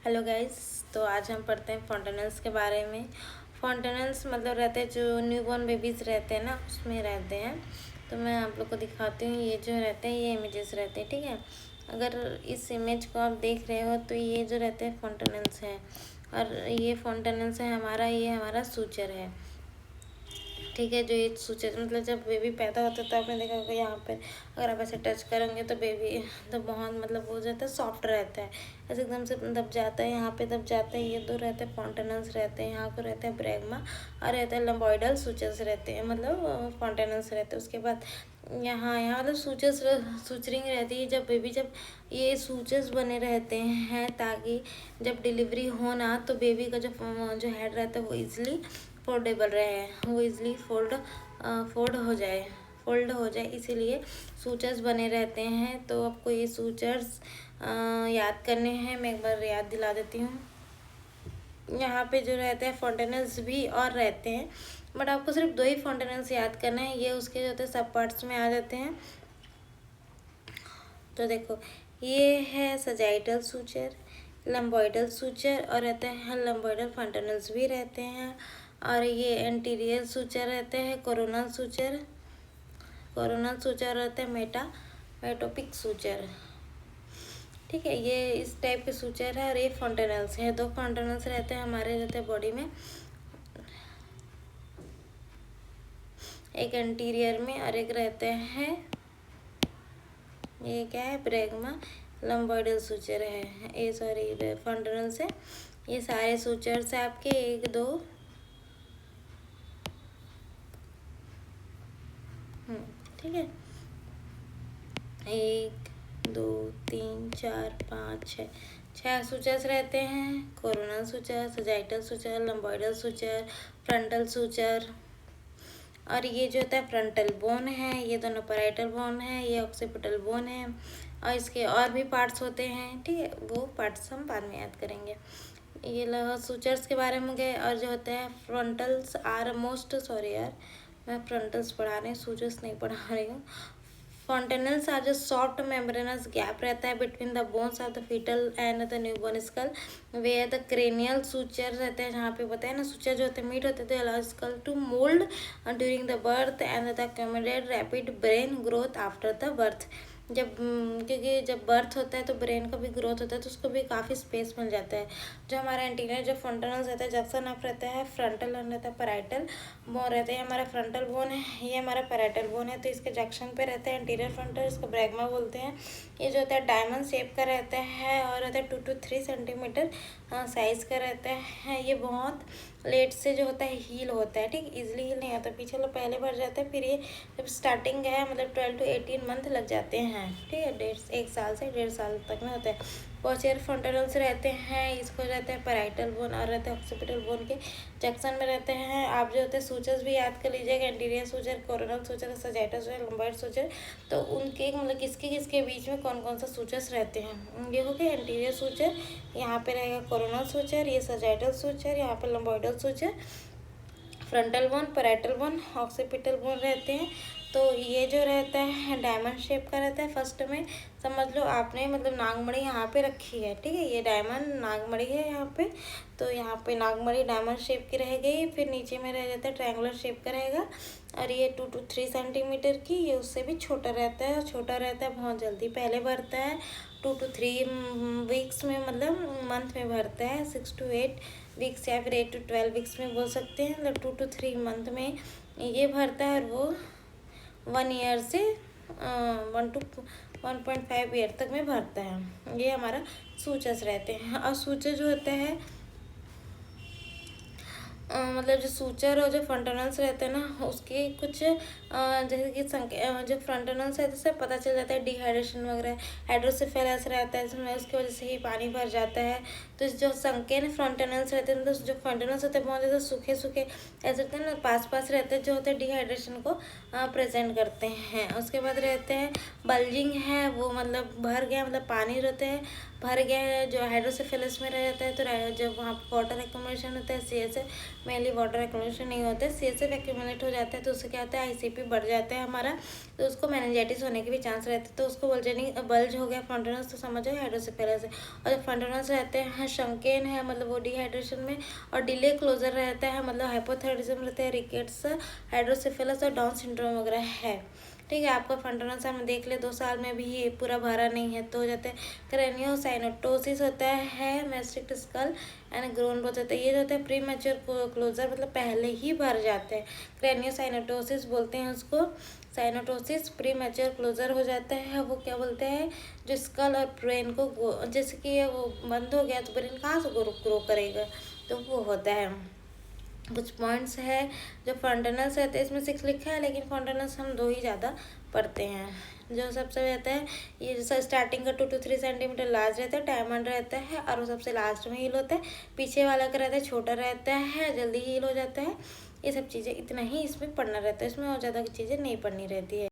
Hello guys. तो आज हम पढ़ते हैं फॉन्टेनल्स के बारे में। फॉन्टेनल्स मतलब रहते हैं जो न्यूबॉर्न बेबीज़ रहते हैं ना, उसमें रहते हैं। तो मैं आप लोग को दिखाती हूँ। ये जो रहते हैं ये इमेजेस रहते हैं, ठीक है। अगर इस इमेज को आप देख रहे हो तो ये जो रहते हैं फॉन्टेनल्स हैं, और ये फॉन्टेनल्स है हमारा, ये हमारा सूचर है, ठीक है। जो ये सूचर मतलब जब बेबी पैदा होता है तो आपने देखा होगा यहाँ पे अगर आप ऐसे टच करेंगे तो बेबी तो बहुत मतलब हो जाता है, सॉफ्ट रहता है, ऐसे एकदम से दब जाता है, यहाँ पे दब जाता है। ये दो रहते हैं फॉन्टेनल्स रहते हैं, यहाँ को रहता है ब्रैगमा और रहता है लंबॉइडल सूचर्स रहते हैं, मतलब फॉन्टेनल्स रहते हैं। उसके बाद यहाँ मतलब सूचरिंग रहती है जब ये सूचर्स बने रहते हैं ताकि जब डिलीवरी हो ना तो बेबी का जो हेड रहता है वो इजीली फोल्डेबल रहे, वो इजली फोल्ड हो जाए, इसीलिए सूचर्स बने रहते हैं। तो आपको ये सूचर्स याद करने हैं, मैं एक बार याद दिला देती हूँ। यहाँ पे जो रहते हैं फॉन्टेनल्स भी और रहते हैं, बट आपको सिर्फ 2 ही फॉन्टेनल्स याद करना है, ये उसके जो होते हैं सब पार्ट्स में आ जाते हैं। तो देखो, ये है सजाइटल सूचर, लंबॉइडल सूचर और रहते हैं लंबॉइडल फॉन्टेनल्स भी रहते हैं, और ये एंटीरियर सूचर रहते हैं कोरोनल सूचर रहते हैं मेटोपिक सूचर, ठीक है। ये इस टाइप के सूचर है और ये फॉन्टेनल्स है। 2 फॉन्टेनल्स रहते हैं हमारे बॉडी में, एक एंटीरियर में और एक रहते हैं, ये क्या है, ब्रैगमा लंबॉइडल सूचर है, ये सॉरी फॉन्टेनल्स है। ये सारे सूचर्स है आपके 1 2 ठीक है, 1 2 3 4 5 6 सूचर्स रहते हैं। Coronal suture, sagittal suture, lambdoidal suture, frontal suture, और ये जो होता है फ्रंटल बोन है, ये दोनों पैराइटल बोन है, ये ऑक्सीपिटल बोन है, और इसके और भी पार्ट्स होते हैं, ठीक है। वो पार्ट्स हम बाद में याद करेंगे। ये सूचर्स के बारे में गए, और जो होते हैं फ्रंटल्स आर मोस्ट, सॉरी यार मैं फ्रंटल्स पढ़ा रही हूँ, सूचर्स नहीं पढ़ा रही हूँ। फॉन्टेनल्स आर जो सॉफ्ट मेम्ब्रेनस गैप रहता है between the bones of the foetal and the newborn skull, where the cranial suture रहते हैं, जहाँ पे बताए ना सूचर जो होते हैं मीट होते थे, allow skull to mould during the birth and the accommodate rapid brain growth after the birth. क्योंकि जब बर्थ होता है तो ब्रेन का भी ग्रोथ होता है, तो उसको भी काफ़ी स्पेस मिल जाता है। जो हमारा एंटीरियर जो फॉन्टेनल्स रहता है, जंक्शन ऑफ रहता है फ्रंटल और रहता है पैराइटल बोन रहते हैं। हमारा फ्रंटल बोन है, ये हमारा पैराइटल बोन है, तो इसके जंक्शन पे रहता है एंटीरियर फ्रंटल, इसको ब्रैगमा बोलते हैं। ये जो होता है डायमंड शेप का रहता है और रहता है 2 to 3 सेंटीमीटर साइज़ का रहता है। ये बहुत लेट से जो होता है हील होता है, ठीक, इजीली हील नहीं होता, पीछे लोग पहले बढ़ जाते हैं, फिर ये जब स्टार्टिंग है मतलब 12 to 18 मंथ लग जाते हैं, ठीक है। 1 साल से 1.5 साल तक में होता है। पोस्टीरियर फ्रंटल्स रहते हैं, इसको रहते हैं पैराइटल बोन और रहते हैं ऑक्सीपिटल बोन के जंक्शन में रहते हैं। आप जो होते हैं सूचर्स भी याद कर लीजिएगा, anterior suture, coronal suture, sagittal suture, lambdoid suture, तो उनके मतलब किसके बीच में कौन कौन सा सूचर्स रहते हैं। ये हो गया एंटीरियर सूचर, यहाँ पे रहेगा कोरोनल सूचर, ये सजाइटल सूचर, यहाँ पे lambdoidal suture, frontal bone, parietal bone, occipital bone रहते हैं। तो ये जो रहता है डायमंड शेप का रहता है। फर्स्ट में समझ लो आपने मतलब नागमणि यहाँ पे रखी है, ठीक है, ये डायमंड नागमणि है यहाँ पे, तो यहाँ पे नागमणि डायमंड शेप की रहेगी। फिर नीचे में रह जाता है ट्रायंगुलर शेप का रहेगा, और ये 2 to 3 सेंटीमीटर की, ये उससे भी छोटा रहता है, छोटा रहता है, बहुत जल्दी पहले भरता है, 2 to 3 वीक्स में मतलब मंथ में भरता है, 6 to 8 वीक्स या फिर 8 to 12 वीक्स में बोल सकते हैं, मतलब 2 to 3 मंथ में ये भरता है, और वो 1 ईयर से 1 to 1.5 ईयर तक में भरता है। ये हमारा सूचर्स रहते हैं। और सूचर जो होता है मतलब जो सूचर और जो फ्रंटनल्स रहते हैं ना, उसके कुछ जैसे कि जो फ्रंटनल्स है उससे पता चल जाता है डिहाइड्रेशन वगैरह, हाइड्रोसेफेलस रहता है इसमें, उसकी वजह से ही पानी भर जाता है। तो जो संकेन फ्रंटनल्स रहते हैं, मतलब जो फ्रंटनल्स होते हैं बहुत ज़्यादा सूखे ऐसे रहते हैं ना, पास रहते हैं, जो होते हैं डिहाइड्रेशन को प्रेजेंट करते हैं। उसके बाद रहते हैं बल्जिंग है, वो मतलब भर गया, मतलब पानी रहते हैं भर गया है, जो हाइड्रोसेफेलस में रह जाता है, तो जब वहाँ वाटर एक्युमुलेशन होता है, सी से मेनली वाटर एक्यूमुलेशन नहीं होता है, CSF एक्यूमुलेट हो जाता है तो उससे क्या होता है ICP बढ़ जाता है हमारा, तो उसको मेनिंजाइटिस होने के भी चांस रहते हैं। तो उसको बल्ज हो गया फंटनस तो समझो हाइड्रोसेफेलस है। और जब फंटनस रहते हैं शंकेन है मतलब वो डिहाइड्रेशन में, और डिले क्लोजर रहता है मतलब हाइपोथायरिज्म रहता है, रिकेट्स, हाइड्रोसेफेलस और डाउन सिंड्रोम वगैरह है। ठीक है, आपका फंटनस हमने देख लिया 2 साल में भी ये पूरा भरा नहीं है तो हो जाता है। क्रेनियोसाइनोटोसिस होता है, मेस्टिक स्कल एंड ग्रोन ग्रोथ होता है। ये जो होता है प्री मैच्योर क्लोजर मतलब पहले ही भर जाते हैं, क्रेनियोसाइनोटोसिस बोलते हैं उसको। साइनोटोसिस प्री मैच्योर क्लोजर हो जाता है, वो क्या बोलते हैं जो स्कल और ब्रेन को जैसे कि ये वो बंद हो गया तो ब्रेन कहाँ से ग्रो करेगा, तो वो होता है। कुछ पॉइंट्स है जो फंटनल्स रहते हैं, इसमें 6 लिखा है लेकिन फंटनल्स हम 2 ही ज़्यादा पढ़ते हैं। जो सबसे रहता है ये जैसा स्टार्टिंग का 2 to 3 सेंटीमीटर लार्ज रहता है, डायमंड रहता है और वो सबसे लास्ट में हील होता है। पीछे वाला का रहता है छोटा रहता है, जल्दी हील हो जाता है। ये सब चीज़ें इतना ही इसमें पढ़ना रहता है, इसमें और ज़्यादा चीज़ें नहीं पढ़नी रहती है।